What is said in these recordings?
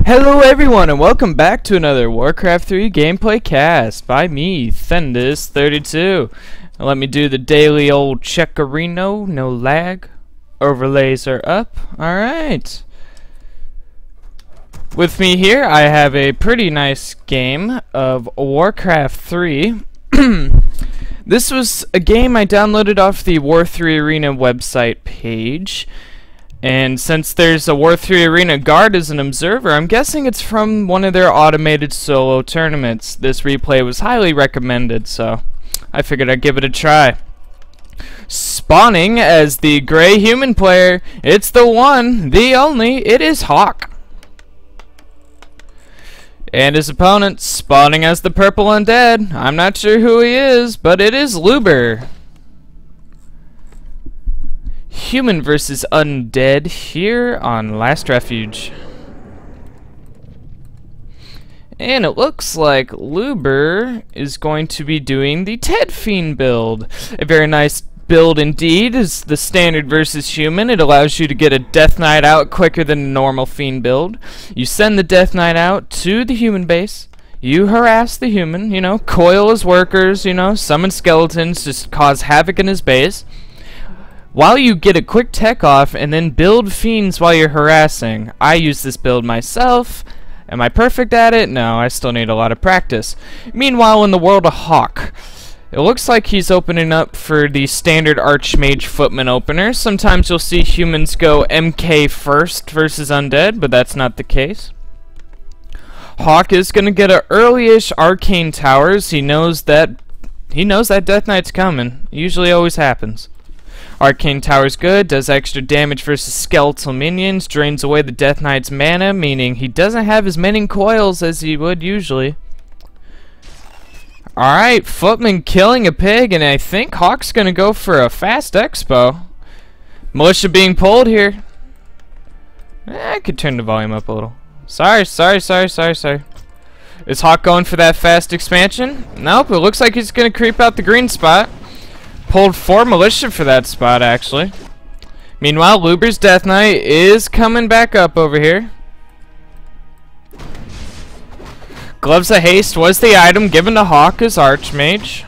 Hello everyone and welcome back to another Warcraft 3 gameplay cast by me, Thendis32. Let me do the daily old checkerino, no lag. Overlays are up. Alright. With me here I have a pretty nice game of Warcraft 3. This was a game I downloaded off the War 3 Arena website page. And since there's a War 3 Arena guard as an observer, I'm guessing it's from one of their automated solo tournaments. This replay was highly recommended, so I figured I'd give it a try. Spawning as the gray human player, it's the one, the only, it is Hawk. And his opponent, spawning as the purple undead. I'm not sure who he is, but it is Lubber. Human versus undead here on Last Refuge. And it looks like Lubber is going to be doing the Ted Fiend build. A very nice build indeed. Is the standard versus human. It allows you to get a Death Knight out quicker than a normal Fiend build. You send the Death Knight out to the human base. You harass the human, you know, coil his workers, you know, summon skeletons, just cause havoc in his base. While you get a quick tech off and then build fiends while you're harassing. I use this build myself. Am I perfect at it? No, I still need a lot of practice. Meanwhile, in the world of Hawk, it looks like he's opening up for the standard Archmage Footman opener. Sometimes you'll see humans go MK first versus undead, but that's not the case. Hawk is going to get an early-ish Arcane Towers. He knows that Death Knight's coming. Usually always happens. Arcane Tower's good, does extra damage versus skeletal minions, drains away the Death Knight's mana, meaning he doesn't have as many coils as he would usually. Alright, Footman killing a pig, and I think Hawk's gonna go for a fast expo. Militia being pulled here. I could turn the volume up a little. Sorry. Is Hawk going for that fast expansion? Nope, it looks like he's gonna creep out the green spot. Pulled 4 militia for that spot, actually. Meanwhile, Lubber's Death Knight is coming back up over here. Gloves of Haste was the item given to Hawk as Archmage.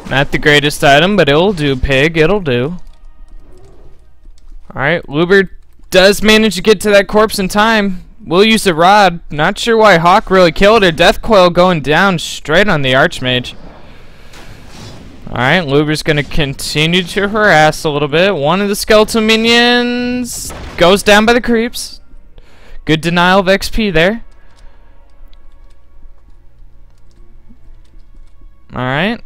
Not the greatest item, but it'll do, pig. It'll do. Alright, Lubber does manage to get to that corpse in time. We'll use a rod. Not sure why Hawk really killed her. Death Coil going down straight on the Archmage. Alright, Lubber's gonna continue to harass a little bit. One of the skeletal minions goes down by the creeps. Good denial of XP there. Alright.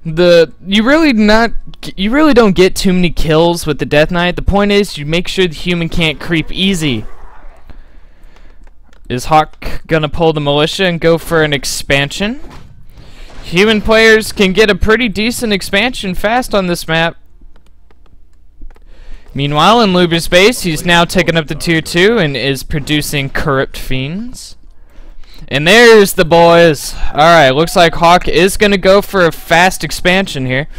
You really don't get too many kills with the Death Knight. The point is you make sure the human can't creep easy. Is Hawk gonna pull the militia and go for an expansion? Human players can get a pretty decent expansion fast on this map. Meanwhile, in Lubber's base, he's now taken up to tier 2 and is producing corrupt fiends. And there's the boys. Alright, looks like Hawk is going to go for a fast expansion here.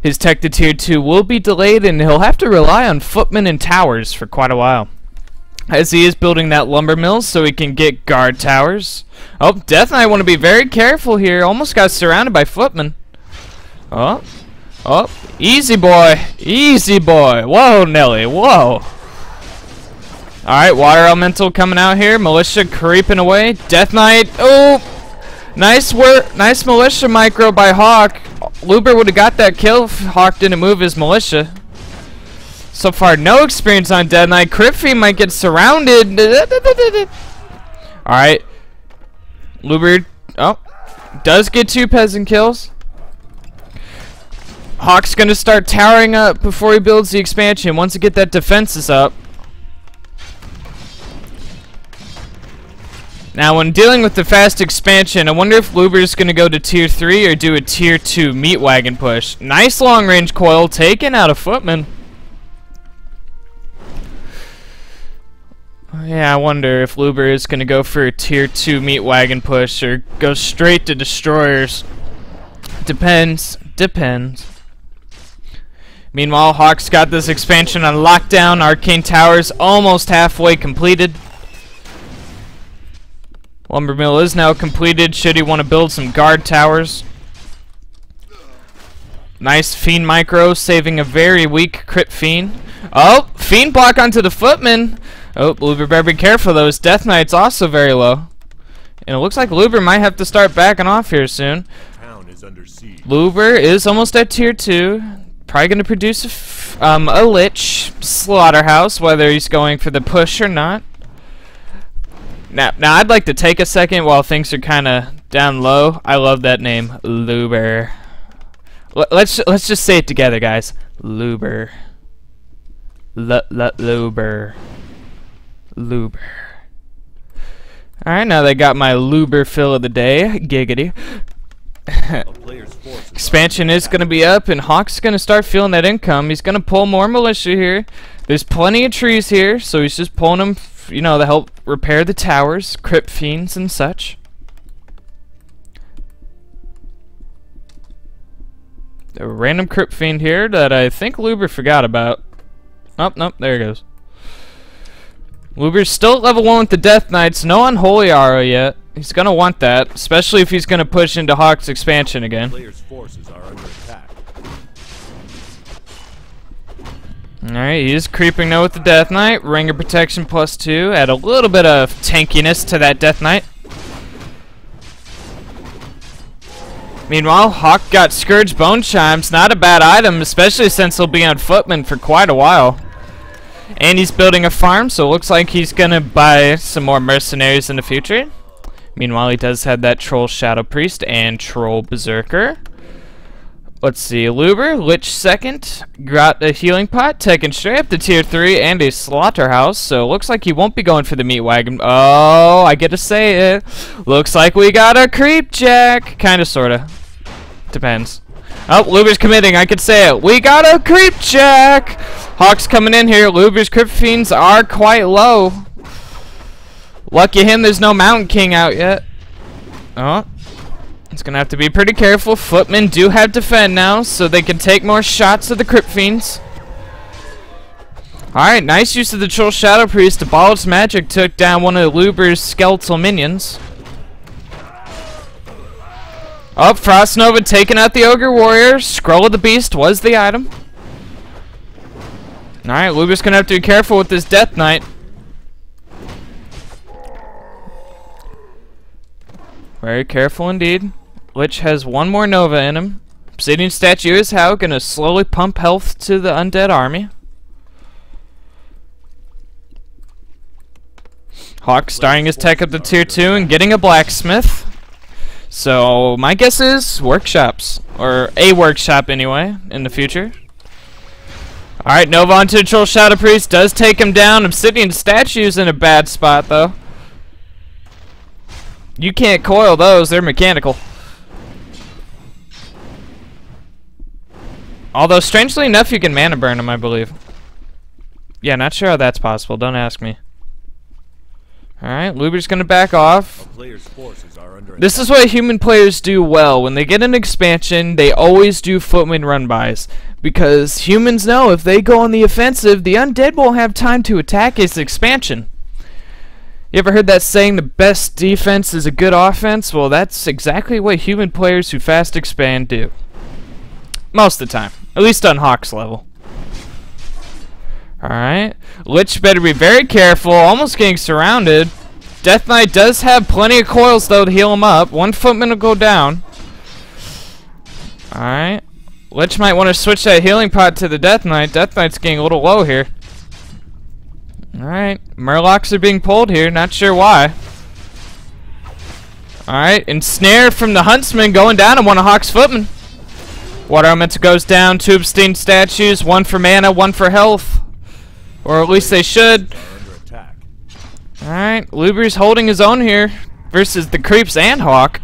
His tech to tier 2 will be delayed and he'll have to rely on footmen and towers for quite a while. As he is building that lumber mill so he can get guard towers. Oh, Death Knight want to be very careful here. Almost got surrounded by footmen. Oh, easy boy, easy boy. Whoa, Nelly, whoa. Alright, water elemental coming out here. Militia creeping away. Death Knight, oh, nice work, nice militia micro by Hawk. Lubber would have got that kill if Hawk didn't move his militia. So far, no experience on Death Knight. Crypt Fiend might get surrounded. Alright. Lubber, does get 2 peasant kills. Hawk's gonna start towering up before he builds the expansion. Once he get that defenses up. Now, when dealing with the fast expansion, I wonder if Lubber's gonna go to tier 3 or do a tier 2 meat wagon push. Nice long range coil taken out of footman. Yeah, I wonder if Lubber is going to go for a tier 2 meat wagon push or go straight to destroyers. Depends. Meanwhile, Hawk's got this expansion on lockdown. Arcane Towers almost halfway completed. Lumber mill is now completed. Should he want to build some guard towers? Nice Fiend micro, saving a very weak crit Fiend. Oh, Fiend block onto the Footman. Oh, Lubber better be careful though. His Death Knight's also very low. And it looks like Lubber might have to start backing off here soon. Town is under siege. Lubber is almost at tier 2. Probably going to produce a Lich Slaughterhouse, whether he's going for the push or not. Now I'd like to take a second while things are kind of down low. I love that name, Lubber. Let's just say it together, guys. Lubber. Lubber. Lubber. Alright, now they got my Lubber fill of the day. Giggity. Expansion is going to be up, and Hawk's going to start feeling that income. He's going to pull more militia here. There's plenty of trees here, so he's just pulling them, you know, to help repair the towers, crypt fiends, and such. A random crypt fiend here that I think Lubber forgot about. Oh, nope, there he goes. Lubber's still at level 1 with the Death Knights. No Unholy Arrow yet. He's going to want that, especially if he's going to push into Hawk's expansion again. Players' forces are under attack. Alright, he is creeping now with the Death Knight. Ring of Protection +2. Add a little bit of tankiness to that Death Knight. Meanwhile, Hawk got Scourge Bone Chimes. Not a bad item, especially since he'll be on Footman for quite a while. And he's building a farm, so it looks like he's gonna buy some more mercenaries in the future. Meanwhile, he does have that Troll Shadow Priest and Troll Berserker. Let's see, Lubber, Lich second, got a healing pot, taken straight up to tier 3 and a slaughterhouse, so it looks like he won't be going for the meat wagon. Oh, I get to say it. Looks like we got a creep jack. Kinda, sorta. Depends. Oh, Lubber's committing, I could say it. We got a creep jack! Hawk's coming in here. Lubber's crypt fiends are quite low. Lucky him, there's no Mountain King out yet. Oh. It's gonna have to be pretty careful. Footmen do have defend now, so they can take more shots of the crypt fiends. Alright, nice use of the Troll Shadow Priest. Abolished Magic took down one of Lubber's skeletal minions. Oh, Frost Nova taking out the Ogre Warrior. Scroll of the Beast was the item. Alright, Lubber's gonna have to be careful with this Death Knight. Very careful indeed. Lich has one more Nova in him. Obsidian Statue is how gonna slowly pump health to the undead army. Hawk starting his tech up to tier 2 and getting a blacksmith. So my guess is workshops, or a workshop anyway, in the future. Alright, Nova onto the Troll Shadow Priest does take him down. Obsidian Statue's in a bad spot though. You can't coil those, they're mechanical. Although, strangely enough, you can mana burn them, I believe. Yeah, not sure how that's possible, don't ask me. Alright, Lubber's gonna back off. This is what human players do well. When they get an expansion, they always do footman run-bys. Because humans know if they go on the offensive, the undead won't have time to attack his expansion. You ever heard that saying, the best defense is a good offense? Well, that's exactly what human players who fast expand do. Most of the time. At least on Hawk's level. Alright. Lich better be very careful. Almost getting surrounded. Death Knight does have plenty of coils, though, to heal him up. One footman will go down. Alright. Lich might want to switch that healing pot to the Death Knight. Death Knight's getting a little low here. Alright, Murlocs are being pulled here, not sure why. Alright, ensnare from the Huntsman going down on one of Hawk's footmen. Water Elemental goes down, 2 Obsidian Statues, 1 for mana, 1 for health. Or at least they should. Alright, Lubber's holding his own here versus the creeps and Hawk.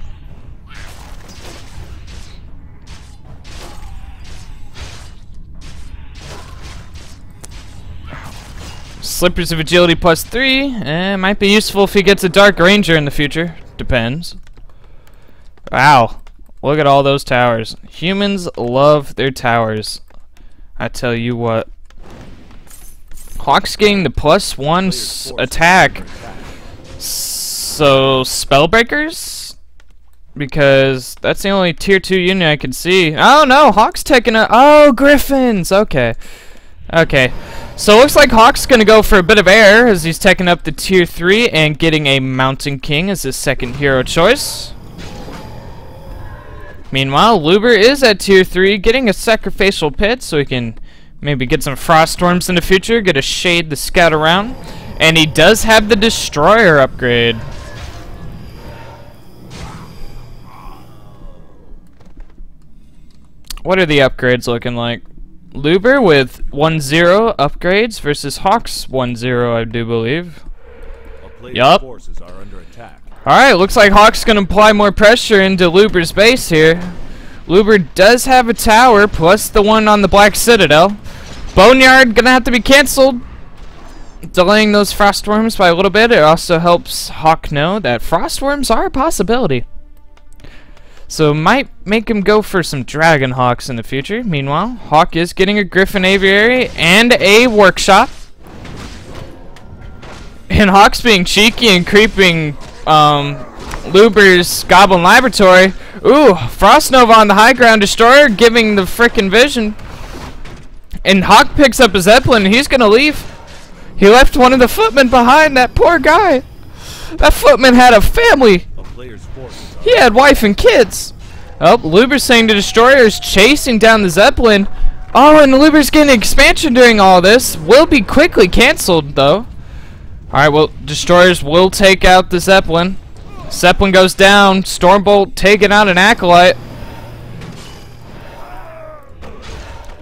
Slippers of Agility +3. Might be useful if he gets a Dark Ranger in the future. Depends. Wow. Look at all those towers. Humans love their towers. I tell you what. Hawk's getting the +1 attack. So, Spellbreakers? Because that's the only tier 2 unit I can see. Oh no, Hawk's taking a... Oh, Griffins! Okay. Okay. So looks like Hawk's gonna go for a bit of air as he's taking up the tier 3 and getting a Mountain King as his second hero choice. Meanwhile, Lubber is at tier 3 getting a Sacrificial Pit so he can maybe get some Frost Storms in the future, get a Shade to scout around. And he does have the Destroyer upgrade. What are the upgrades looking like? Lubber with 1-0 upgrades versus Hawk's 1-0, I do believe. Yup. Alright, looks like Hawk's gonna apply more pressure into Lubber's base here. Lubber does have a tower plus the one on the Black Citadel. Boneyard gonna have to be cancelled, delaying those frost worms by a little bit. It also helps Hawk know that frost worms are a possibility. So might make him go for some Dragon Hawks in the future. Meanwhile, Hawk is getting a Griffin Aviary and a Workshop. And Hawk's being cheeky and creeping Lubber's Goblin Laboratory. Ooh, Frost Nova on the high ground Destroyer giving the frickin' vision. And Hawk picks up a Zeppelin and he's gonna leave. He left one of the footmen behind, that poor guy. That footman had a family. He had wife and kids. Oh, Lubber's saying the Destroyer is chasing down the Zeppelin. Oh, and Lubber's getting expansion during all this. Will be quickly cancelled, though. Alright, well, Destroyers will take out the Zeppelin. Zeppelin goes down. Stormbolt taking out an Acolyte.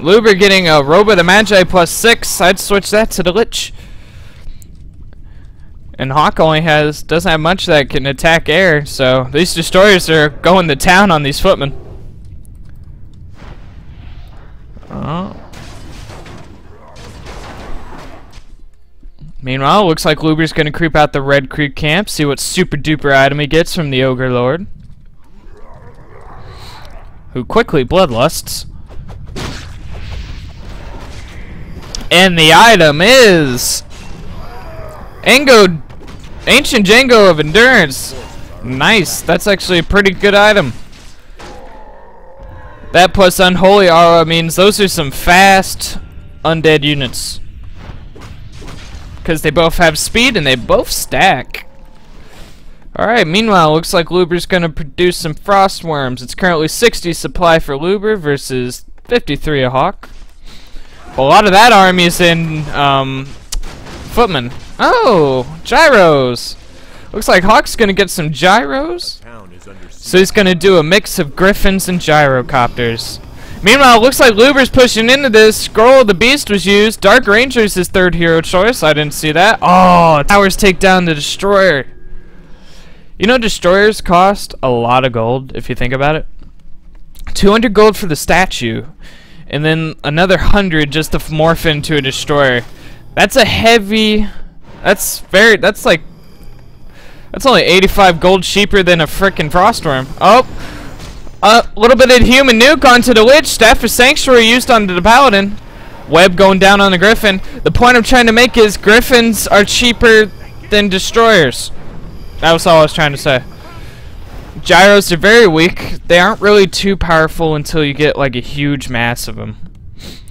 Lubber getting a Robe of the Magi +6. I'd switch that to the Lich. And Hawk only doesn't have much that can attack air, so these Destroyers are going to town on these footmen. Meanwhile, looks like Lubber's gonna creep out the Red Creek camp, see what super duper item he gets from the Ogre Lord, who quickly bloodlusts. And the item is Ancient Django of Endurance. Nice. That's actually a pretty good item. That plus Unholy Aura means those are some fast undead units. Because they both have speed and they both stack. Alright, meanwhile, looks like Lubber's going to produce some Frost Worms. It's currently 60 supply for Lubber versus 53 a Hawk. A lot of that army is in Footman. Oh, gyros. Looks like Hawk's gonna get some gyros. So he's gonna do a mix of griffins and gyrocopters. Meanwhile, looks like Lubber's pushing into this. Scroll of the Beast was used. Dark Ranger's his third hero choice. I didn't see that. Oh, towers take down the Destroyer. You know, Destroyers cost a lot of gold if you think about it. 200 gold for the statue, and then another 100 just to morph into a Destroyer. That's a heavy. That's only 85 gold cheaper than a frickin' Frostworm. Oh, a little bit of human nuke onto the Lich. Staff of Sanctuary used onto the Paladin. Web going down on the Griffin. The point I'm trying to make is Griffins are cheaper than Destroyers. That was all I was trying to say. Gyros are very weak. They aren't really too powerful until you get like a huge mass of them.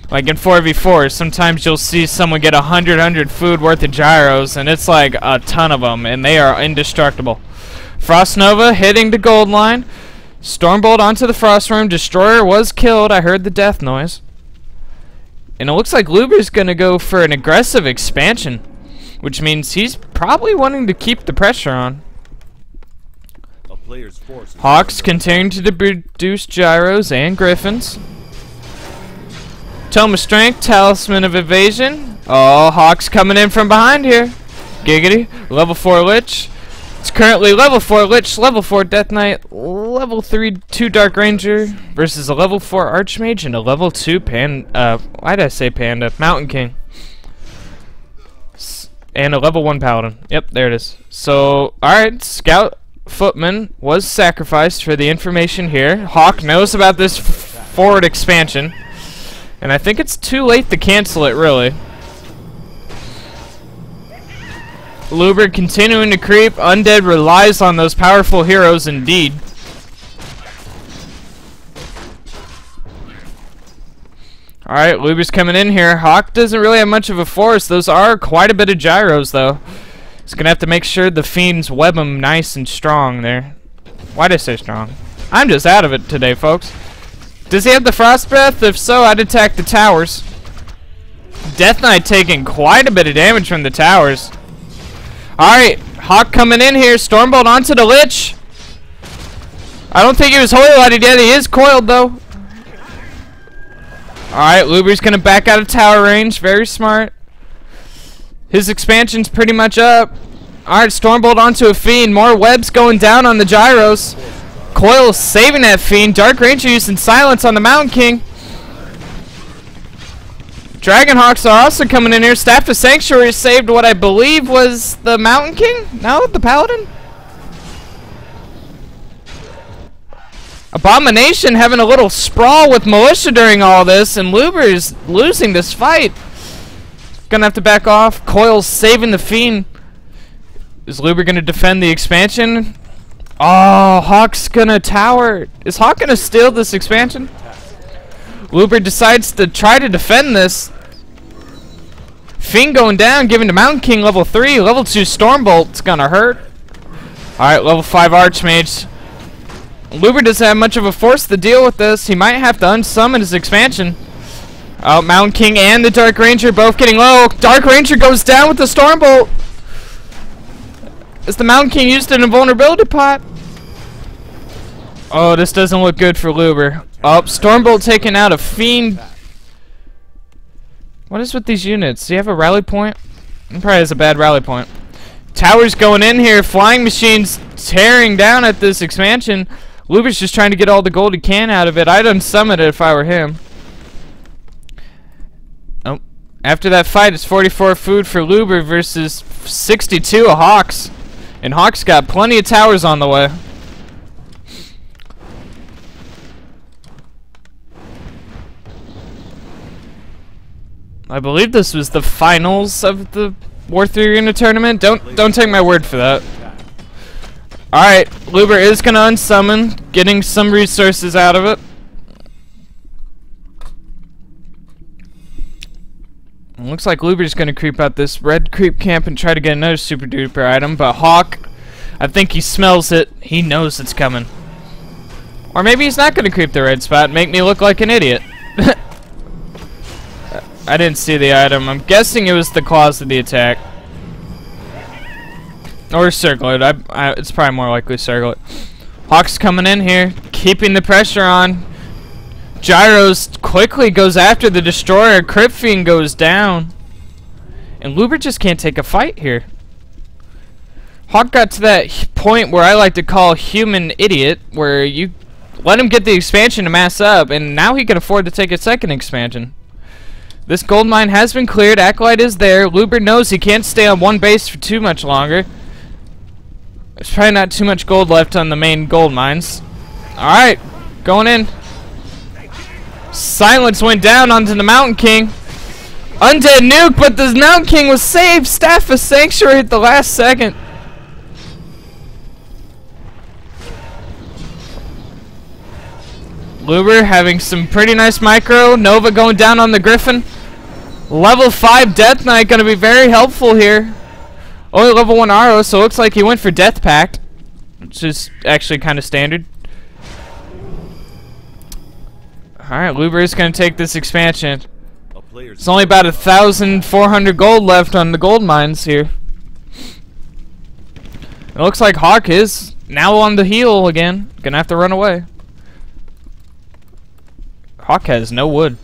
Like in 4v4, sometimes you'll see someone get 100 food worth of gyros, and it's like a ton of them, and they are indestructible. Frost Nova hitting the gold line. Stormbolt onto the Frostworm. Destroyer was killed. I heard the death noise. And it looks like Lubber's going to go for an aggressive expansion, which means he's probably wanting to keep the pressure on. Hawks continue to produce gyros and griffins. Tome of Strength, Talisman of Evasion. Oh, Hawk's coming in from behind here. Giggity. Level 4 Lich. It's currently level 4 Lich, level 4 Death Knight, level 3 2 Dark Ranger versus a level 4 Archmage and a level 2 why did I say Panda? Mountain King. And a level 1 Paladin. Yep, there it is. So, alright, Scout Footman was sacrificed for the information here. Hawk knows about this forward expansion. And I think it's too late to cancel it, really. Lubber continuing to creep. Undead relies on those powerful heroes indeed. Alright, Lubber's coming in here. Hawk doesn't really have much of a force. Those are quite a bit of gyros, though. He's gonna have to make sure the fiends web him nice and strong there. Why'd I say strong? I'm just out of it today, folks. Does he have the frost breath? If so, I'd attack the towers. Death Knight taking quite a bit of damage from the towers. Alright, Hawk coming in here. Stormbolt onto the Lich. I don't think he was holy lighted yet. He is coiled, though. Alright, Lubber's gonna back out of tower range. Very smart. His expansion's pretty much up. Alright, Stormbolt onto a Fiend. More webs going down on the gyros. Coil saving that Fiend. Dark Ranger using silence on the Mountain King. Dragonhawks are also coming in here. Staff of Sanctuary saved what I believe was the Mountain King? No, the Paladin? Abomination having a little sprawl with Militia during all this, and Lubber is losing this fight. Gonna have to back off. Coil's saving the Fiend. Is Lubber gonna defend the expansion? Oh, Hawk's gonna tower. Is Hawk gonna steal this expansion? Lubber decides to try to defend this. Fiend going down, giving the Mountain King level 3. Level 2 Stormbolt's gonna hurt. Alright, level 5 Archmage. Lubber doesn't have much of a force to deal with this. He might have to unsummon his expansion. Oh, Mountain King and the Dark Ranger both getting low. Dark Ranger goes down with the Stormbolt. Is the Mountain King used in a vulnerability pot? Oh, this doesn't look good for Lubber. Oh, Stormbolt taking out a Fiend. What is with these units? Do you have a rally point? He probably has a bad rally point. Towers going in here. Flying machines tearing down at this expansion. Lubber's just trying to get all the gold he can out of it. I'd unsummon it if I were him. Oh, after that fight, it's 44 food for Lubber versus 62 of Hawks. And Hawk's got plenty of towers on the way. I believe this was the finals of the War 3 Arena tournament. Don't take my word for that. Alright, Lubber is gonna unsummon, getting some resources out of it. Looks like Lubber's gonna creep out this red creep camp and try to get another super duper item, but Hawk, I think he smells it. He knows it's coming. Or maybe he's not gonna creep the red spot and make me look like an idiot. I didn't see the item. I'm guessing it was the claws of the attack. Or circle it. It's probably more likely circle it. Hawk's coming in here, keeping the pressure on. Gyros quickly goes after the destroyer. Crypt Fiend goes down. And Lubber just can't take a fight here. Hawk got to that point where I like to call human idiot, where you let him get the expansion to mass up, and now he can afford to take a second expansion. This gold mine has been cleared. Acolyte is there. Lubber knows he can't stay on one base for too much longer. There's probably not too much gold left on the main gold mines. Alright, going in. Silence went down onto the Mountain King. Undead nuke, but the Mountain King was saved. Staff of Sanctuary at the last second. Lubber having some pretty nice micro. Nova going down on the Griffin. Level 5 Death Knight going to be very helpful here. Only level 1 Aro, so it looks like he went for Death Pact, which is actually kind of standard. Alright, Lubber is going to take this expansion. It's only about 1,400 gold left on the gold mines here. It looks like Hawk is now on the heel again. Gonna have to run away. Hawk has no wood.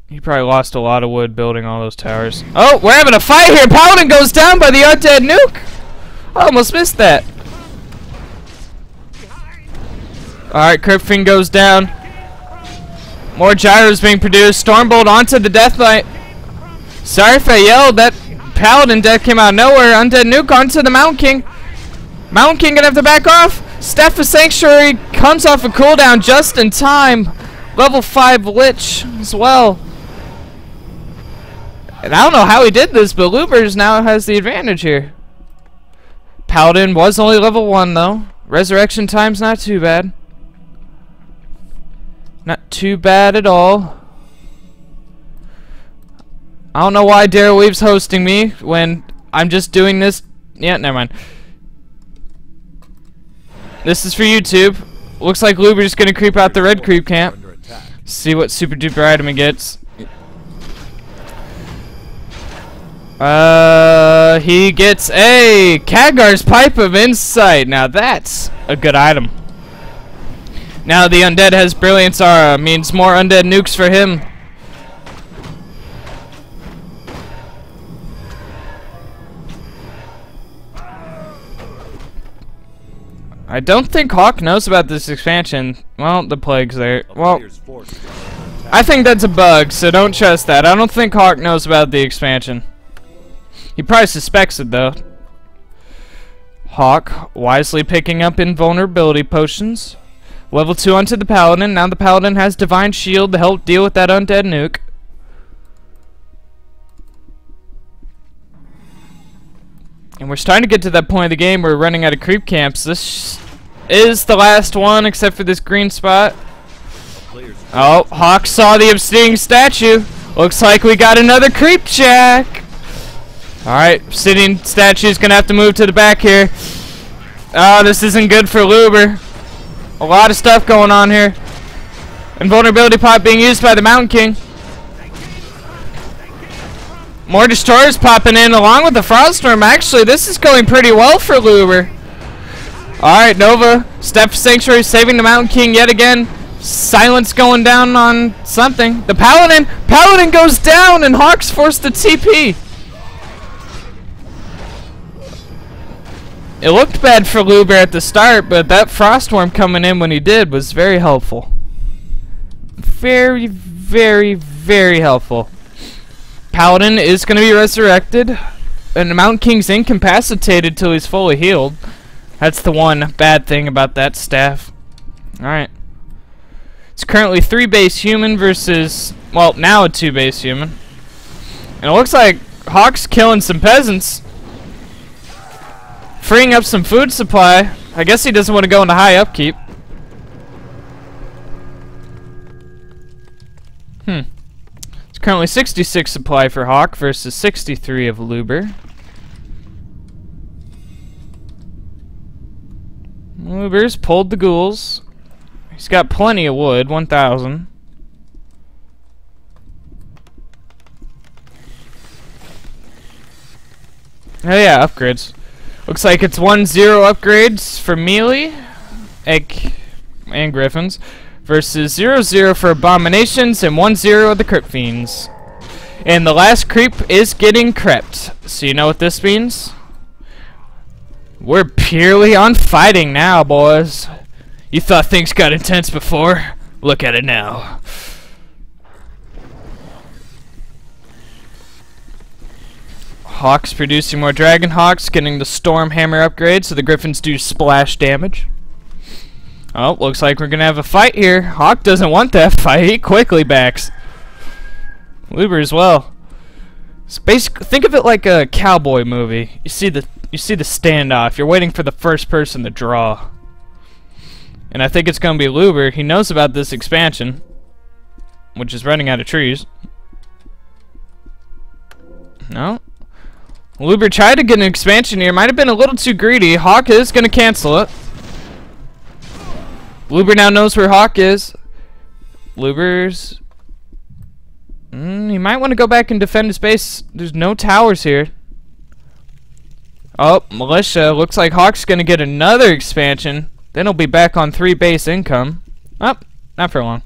He probably lost a lot of wood building all those towers. Oh, we're having a fight here. Paladin goes down by the undead nuke. I almost missed that. Alright, Crypt Fiend goes down. More gyros being produced. Stormbolt onto the Death Knight. Sorry if I yelled. That Paladin death came out of nowhere. Undead nuke onto the Mountain King. Mountain King gonna have to back off. Staff of Sanctuary comes off a cooldown just in time. Level 5 Lich as well. And I don't know how he did this, but Lubber's now has the advantage here. Paladin was only level 1 though. Resurrection time's not too bad. Not too bad at all. I don't know why Daryl Weave's hosting me when I'm just doing this. Yeah, never mind. This is for YouTube. Looks like Lubber's gonna creep out the red creep camp. See what super duper item he gets. He gets a Khadgar's Pipe of Insight. Now that's a good item. Now the undead has Brilliance Aura. Means more undead nukes for him. I don't think Hawk knows about this expansion. Well, the plague's there. Well, I think that's a bug, so don't trust that. I don't think Hawk knows about the expansion. He probably suspects it, though. Hawk wisely picking up invulnerability potions. Level 2 onto the Paladin. Now the Paladin has Divine Shield to help deal with that undead nuke. And we're starting to get to that point of the game where we're running out of creep camps. This is the last one, except for this green spot. Oh, Hawk saw the obscene statue. Looks like we got another creep jack. Alright, sitting statue's gonna have to move to the back here. Oh, this isn't good for Lubber. A lot of stuff going on here. Invulnerability pot being used by the Mountain King. More destroyers popping in along with the Froststorm. Actually, this is going pretty well for Lubber. Alright, Nova. Step for Sanctuary, saving the Mountain King yet again. Silence going down on something. The Paladin. Paladin goes down and Hawk's forced to TP. It looked bad for Lubber at the start, but that Frostworm coming in when he did was very helpful. Very, very, very helpful. Paladin is going to be resurrected, and the Mountain King's incapacitated till he's fully healed. That's the one bad thing about that staff. Alright. It's currently 3 base human versus, well, now a 2 base human. And it looks like Hawk's killing some peasants. Freeing up some food supply. I guess he doesn't want to go into high upkeep. It's currently 66 supply for Hawk versus 63 of Lubber. Lubber's pulled the ghouls. He's got plenty of wood, 1,000. Oh yeah, upgrades. Looks like it's 1-0 upgrades for melee, egg, and griffins, versus 0-0 for abominations and 1-0 of the crypt fiends. And the last creep is getting crept. So you know what this means? We're purely on fighting now, boys. You thought things got intense before? Look at it now. Hawks producing more Dragon Hawks, getting the Storm Hammer upgrade so the Griffins do splash damage. Oh, looks like we're gonna have a fight here. Hawk doesn't want that fight. He quickly backs. Lubber as well. It's basically, think of it like a cowboy movie. You see the standoff. You're waiting for the first person to draw. And I think it's gonna be Lubber. He knows about this expansion, which is running out of trees. No. Lubber tried to get an expansion here. Might have been a little too greedy. Hawk is going to cancel it. Lubber now knows where Hawk is. Lubber's... he might want to go back and defend his base. There's no towers here. Oh, Militia. Looks like Hawk's going to get another expansion. Then he'll be back on 3 base income. Oh, not for long.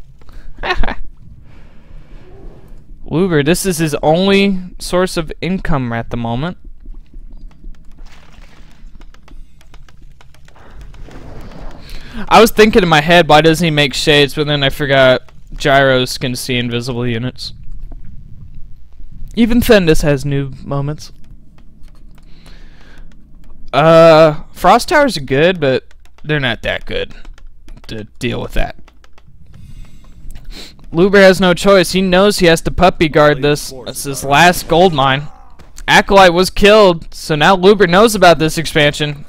Lubber, this is his only source of income at the moment. I was thinking in my head, why doesn't he make shades? But then I forgot Gyros can see invisible units. Even Thendis has new moments. Frost Towers are good, but they're not that good to deal with that. Lubber has no choice. He knows he has to puppy guard this. It's his last gold mine. Acolyte was killed, so now Lubber knows about this expansion.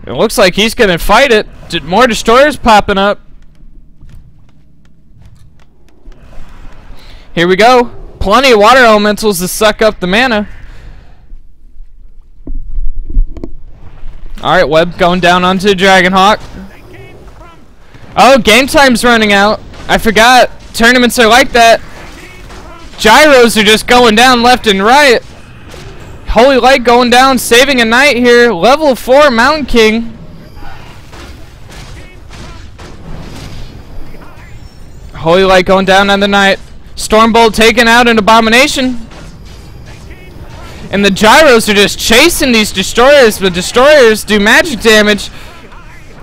It looks like he's gonna fight it. More destroyers popping up. Here we go. Plenty of water elementals to suck up the mana. Alright, Web going down onto Dragonhawk. Oh, game time's running out. I forgot. Tournaments are like that. Gyros are just going down left and right. Holy Light going down, saving a knight here. Level 4 Mountain King. Holy Light going down on the knight. Stormbolt taking out an Abomination. And the Gyros are just chasing these destroyers. The destroyers do magic damage.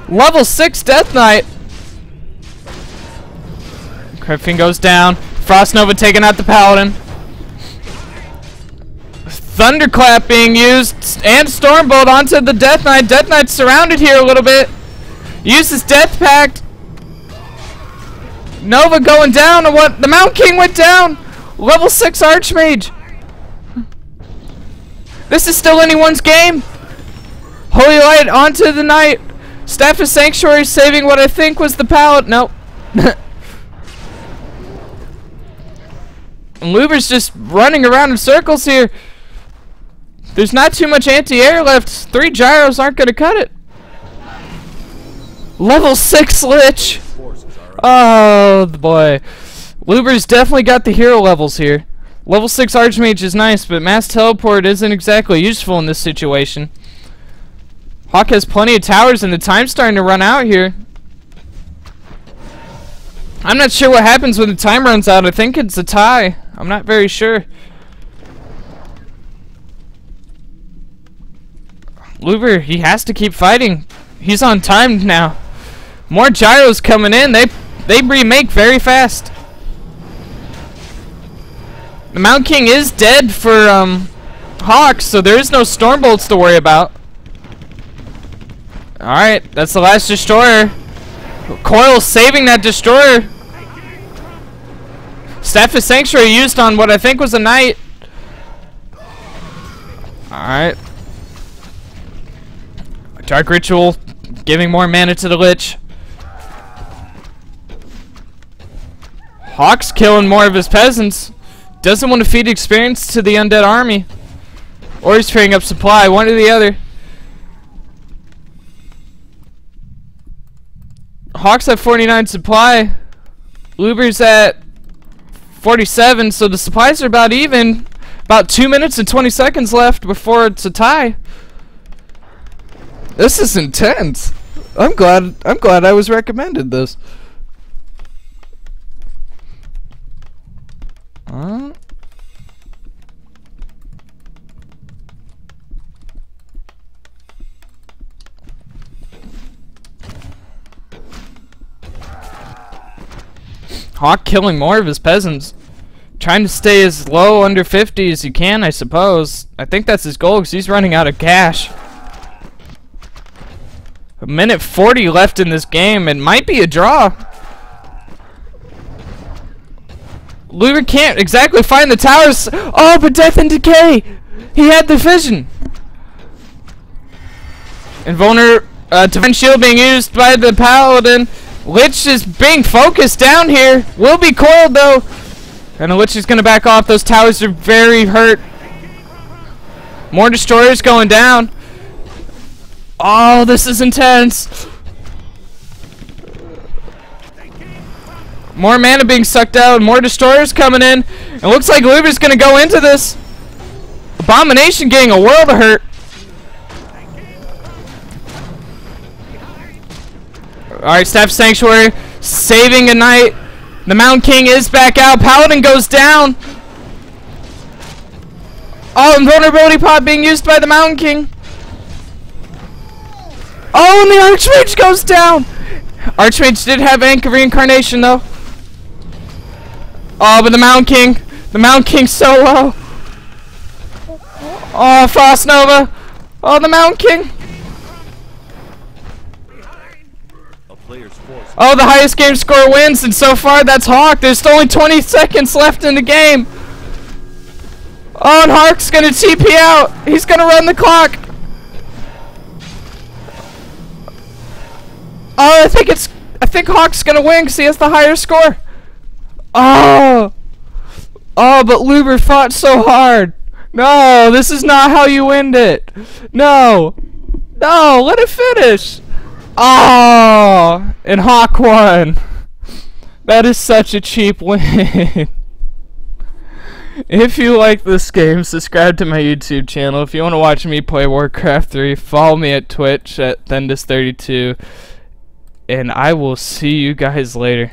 Level 6 Death Knight. Griffin goes down. Frost Nova taking out the Paladin. Thunderclap being used. And Stormbolt onto the Death Knight. Death Knight's surrounded here a little bit. Uses Death Pact. Nova going down. What? The Mountain King went down. Level 6 Archmage. This is still anyone's game. Holy Light onto the Knight. Staff of Sanctuary saving what I think was the Paladin. Nope. And Lubber's just running around in circles here. There's not too much anti-air left. 3 gyros aren't going to cut it. Level 6 Lich. Oh, boy. Lubber's definitely got the hero levels here. Level 6 Archmage is nice, but Mass Teleport isn't exactly useful in this situation. Hawk has plenty of towers, and the time's starting to run out here. I'm not sure what happens when the time runs out. I think it's a tie. I'm not very sure. Lubber, he has to keep fighting. He's on time now. More gyros coming in. They remake very fast. The Mountain King is dead for Hawk, so there is no Stormbolts to worry about. Alright, that's the last destroyer. Coil saving that destroyer. Staff of Sanctuary used on what I think was a knight. Alright. Dark Ritual giving more mana to the Lich. Hawk's killing more of his peasants. Doesn't want to feed experience to the undead army. Or he's freeing up supply, one or the other. Hawk's at 49 supply. Lubber's at 47, so the supplies are about even. About 2 minutes and 20 seconds left before it's a tie. This is intense. I'm glad I was recommended this. Hawk killing more of his peasants. Trying to stay as low under 50 as he can, I suppose. I think that's his goal because he's running out of cash. A minute 40 left in this game. It might be a draw. Lubber can't exactly find the towers. Oh, but Death and Decay! He had the vision. Invulner, Divine Shield being used by the Paladin. Lich is being focused down here. Will be coiled though. And the Lich is going to back off. Those towers are very hurt. More destroyers going down. Oh, this is intense. More mana being sucked out. More destroyers coming in. It looks like Lubber's going to go into this. Abomination getting a world of hurt. Alright, Staff Sanctuary saving a knight. The Mountain King is back out. Paladin goes down. Oh, invulnerability pot being used by the Mountain King. Oh, and the Archmage goes down. Archmage did have Anchor Reincarnation though. Oh, but the Mountain King's so low. Oh, Frost Nova. Oh, the Mountain King. A player's forces. Oh, the highest game score wins, and so far that's Hawk. There's only 20 seconds left in the game. Oh, and Hawk's gonna TP out. He's gonna run the clock. Oh, I think Hawk's gonna win because he has the higher score. Oh, but Lubber fought so hard. No, this is not how you win it. No, let it finish. Oh, and Hawk won. That is such a cheap win. If you like this game, subscribe to my YouTube channel. If you want to watch me play Warcraft 3, follow me at Twitch at Thendis32. And I will see you guys later.